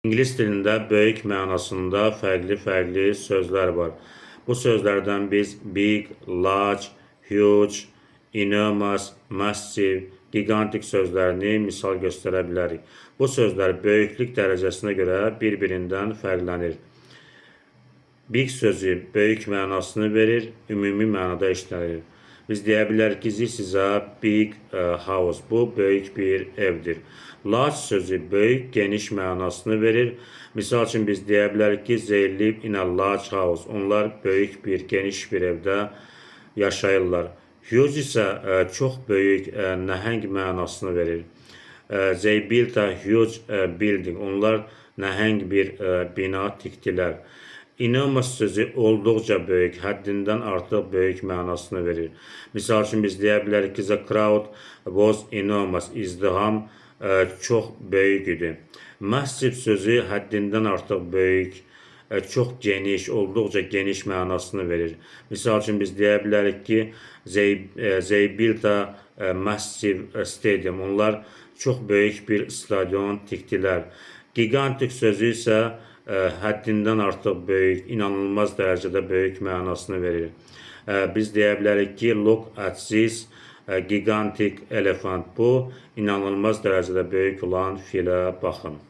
İngilis dilində böyük mənasında fərqli sözlər var. Bu sözlərdən biz big, large, huge, enormous, massive, gigantic sözlərini misal göstərə bilərik. Bu sözlər böyüklük dərəcəsinə görə bir-birindən fərqlənir. Big sözü böyük mənasını verir, ümumi mənada işlənilir. Biz deyə bilərik ki, this is a big house. Bu böyük bir evdir. Large sözü böyük, geniş mənasını verir. Misal üçün biz deyə bilərik ki, they live in a large house. Onlar böyük bir, geniş bir evdə yaşayırlar. Huge isə çox böyük, nəhəng mənasını verir. They built a huge building. Onlar nəhəng bir bina tikdilər. Enormous sözü olduqca böyük, həddindən artıq böyük mənasını verir. Misal üçün biz deyə bilərik ki, the crowd was enormous. İzdiham çox böyük idi. Massive sözü həddindən artıq böyük, çox geniş, olduqca geniş mənasını verir. Misal üçün biz deyə bilərik ki, they built a massive stadium. Onlar çox böyük bir stadion tikdilər. Gigantic sözü isə həddindən artıq böyük, inanılmaz dərəcədə böyük mənasını verir. Biz deyə bilərik ki, look at this gigantic elephant. Bu, inanılmaz dərəcədə böyük olan filə baxın.